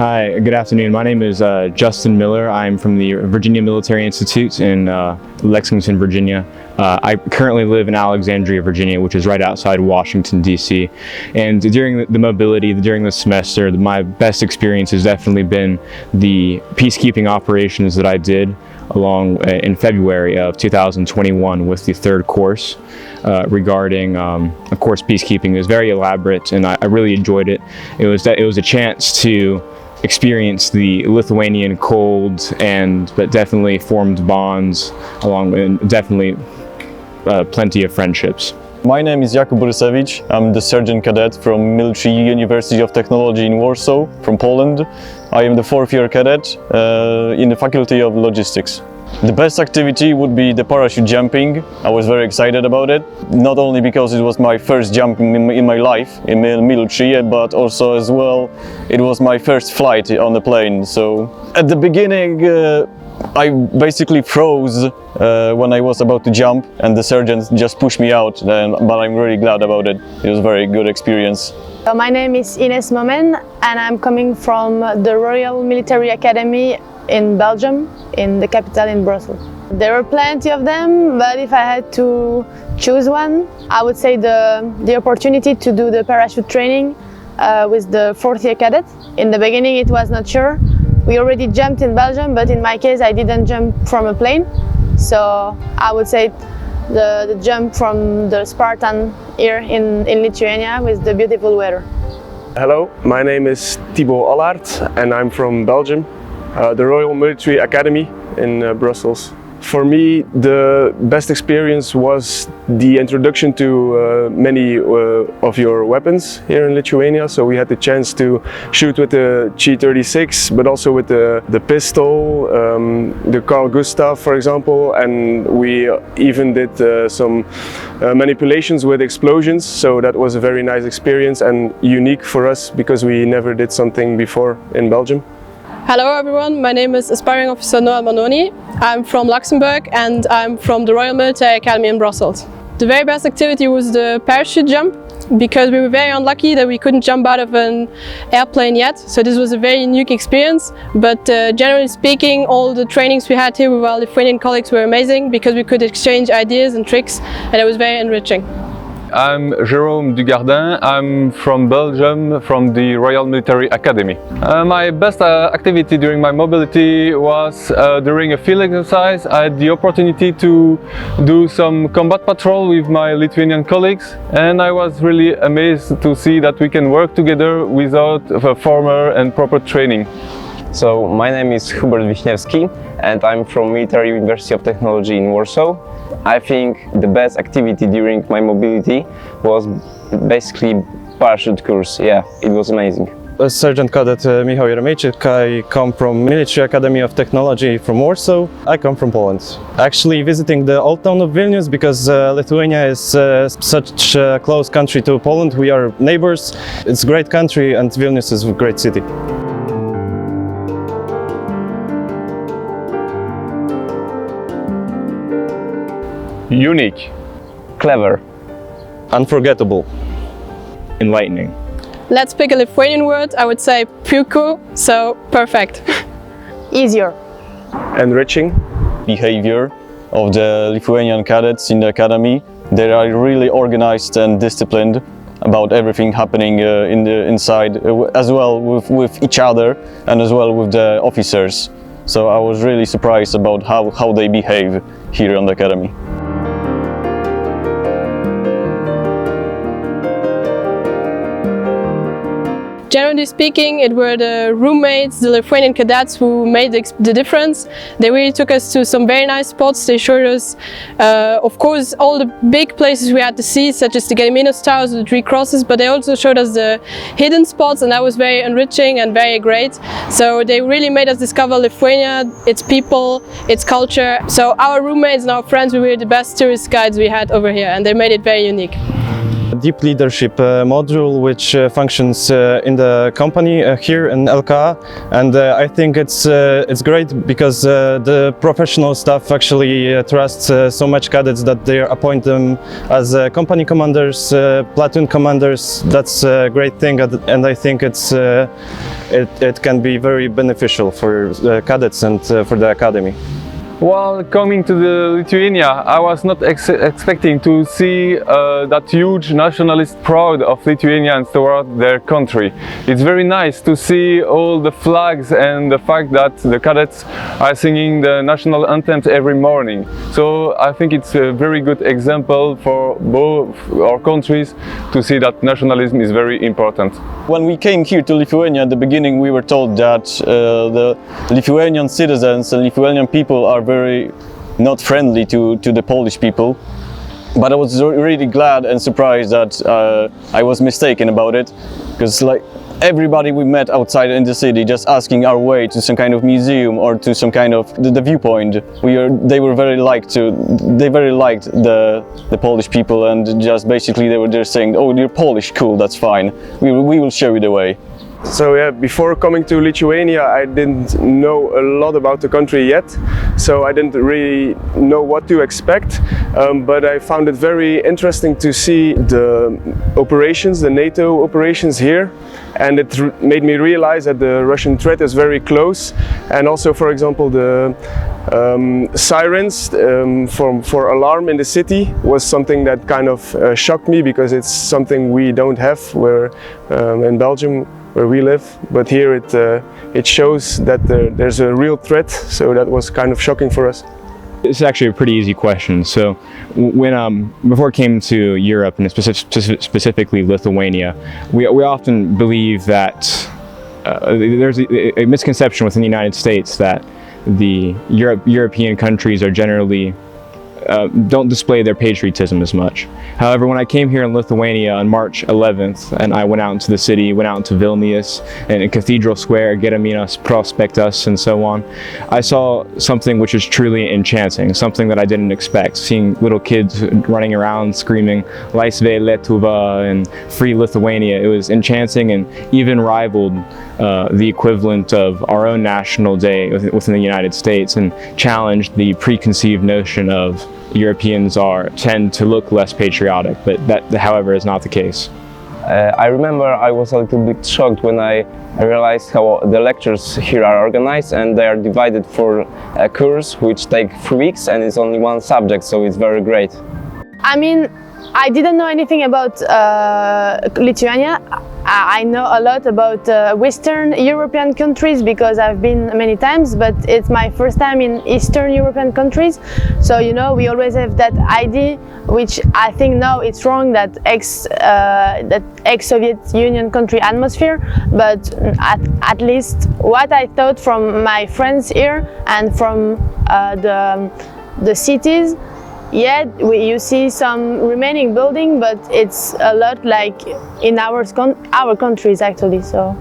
Hi, good afternoon. My name is Justin Miller. I'm from the Virginia Military Institute in Lexington, Virginia. I currently live in Alexandria, Virginia, which is right outside Washington, D.C. And during the mobility, during the semester, my best experience has definitely been the peacekeeping operations that I did in February of 2021 with the third course regarding, of course, peacekeeping. It was very elaborate, and I really enjoyed it. It was a chance to experience the Lithuanian cold but definitely formed bonds and definitely plenty of friendships. My name is Jakub Borysewicz. I'm the Sergeant Cadet from Military University of Technology in Warsaw, from Poland. I am the fourth year cadet in the Faculty of Logistics. The best activity would be the parachute jumping. I was very excited about it, not only because it was my first jump in my life in military, but also as well it was my first flight on the plane. So at the beginning I basically froze when I was about to jump, and the sergeant just pushed me out, but I'm really glad about it. It was a very good experience. My name is Ines Momen, and I'm coming from the Royal Military Academy in Belgium, in the capital, in Brussels. There were plenty of them, but if I had to choose one, I would say the opportunity to do the parachute training with the fourth year cadet. In the beginning it was not sure. We already jumped in Belgium, but in my case I didn't jump from a plane. So I would say the jump from the Spartan here in Lithuania with the beautiful weather. Hello, my name is Thibaut Allard and I'm from Belgium, the Royal Military Academy in Brussels. For me, the best experience was the introduction to many of your weapons here in Lithuania. So we had the chance to shoot with the G36, but also with the pistol, the Carl Gustaf, for example, and we even did some manipulations with explosions. So that was a very nice experience and unique for us because we never did something before in Belgium. Hello everyone, my name is Aspiring Officer Noel Manoni. I'm from Luxembourg and I'm from the Royal Military Academy in Brussels. The very best activity was the parachute jump, because we were very unlucky that we couldn't jump out of an airplane yet. So this was a very unique experience, but generally speaking, all the trainings we had here with our Lithuanian colleagues were amazing because we could exchange ideas and tricks, and it was very enriching. I'm Jérôme Dugardin. I'm from Belgium, from the Royal Military Academy. My best activity during my mobility was during a field exercise. I had the opportunity to do some combat patrol with my Lithuanian colleagues, and I was really amazed to see that we can work together without a formal and proper training. So my name is Hubert Wiśniewski and I'm from Military University of Technology in Warsaw. I think the best activity during my mobility was basically parachute course. Yeah, it was amazing. Sergeant Cadet Michał Jeremejczyk. I come from Military Academy of Technology from Warsaw. I come from Poland. Actually visiting the old town of Vilnius because Lithuania is such a close country to Poland. We are neighbors. It's a great country and Vilnius is a great city. Unique. Clever. Unforgettable. Enlightening. Let's pick a Lithuanian word. I would say puiku, so perfect. Easier. Enriching. Behavior of the Lithuanian cadets in the academy. They are really organized and disciplined about everything happening inside, as well with each other and as well with the officers. So I was really surprised about how they behave here on the academy. Generally speaking, it were the roommates, the Lithuanian cadets who made the difference. They really took us to some very nice spots. They showed us, of course, all the big places we had to see, such as the Gediminas Towers, the Three Crosses, but they also showed us the hidden spots, and that was very enriching and very great. So they really made us discover Lithuania, its people, its culture. So our roommates and our friends were really the best tourist guides we had over here, and they made it very unique. deep leadership module which functions in the company here in LK, and I think it's great because the professional staff actually trusts so much cadets that they appoint them as company commanders, platoon commanders. That's a great thing, and I think it can be very beneficial for cadets and for the academy. While coming to Lithuania, I was not expecting to see that huge nationalist pride of Lithuanians toward their country. It's very nice to see all the flags and the fact that the cadets are singing the national anthems every morning. So I think it's a very good example for both our countries to see that nationalism is very important. When we came here to Lithuania at the beginning, we were told that the Lithuanian citizens and Lithuanian people are very not friendly to the Polish people. But I was really glad and surprised that I was mistaken about it, because like everybody we met outside in the city just asking our way to some kind of museum or to some kind of the viewpoint, they very liked the Polish people, and just basically they were just saying, oh, you're Polish, cool, that's fine, we will show you the way. So yeah, before coming to Lithuania, I didn't know a lot about the country yet, so I didn't really know what to expect, but I found it very interesting to see the operations, the NATO operations here, and it made me realize that the Russian threat is very close, and also, for example, the sirens for alarm in the city was something that kind of shocked me, because it's something we don't have in Belgium, where we live, but here it shows that there's a real threat, so that was kind of shocking for us. This is actually a pretty easy question. So when before I came to Europe, and specifically Lithuania, we often believe that there's a misconception within the United States that the European countries are generally don't display their patriotism as much. However, when I came here in Lithuania on March 11th, and I went out into the city, went out into Vilnius, and in Cathedral Square, Gediminas Prospektas, and so on, I saw something which is truly enchanting, something that I didn't expect. Seeing little kids running around screaming Laisvė Lietuva and Free Lithuania, it was enchanting and even rivaled the equivalent of our own National Day within the United States, and challenged the preconceived notion of Europeans tend to look less patriotic, but that, however, is not the case. I remember I was a little bit shocked when I realized how the lectures here are organized, and they are divided for a course which take 3 weeks, and it's only one subject, so it's very great. I mean, I didn't know anything about Lithuania. I know a lot about Western European countries because I've been many times, but it's my first time in Eastern European countries. So, you know, we always have that idea, which I think now it's wrong, that ex-Soviet Union country atmosphere. But at least what I thought from my friends here and from the cities, yeah, you see some remaining building, but it's a lot like in our countries actually. So.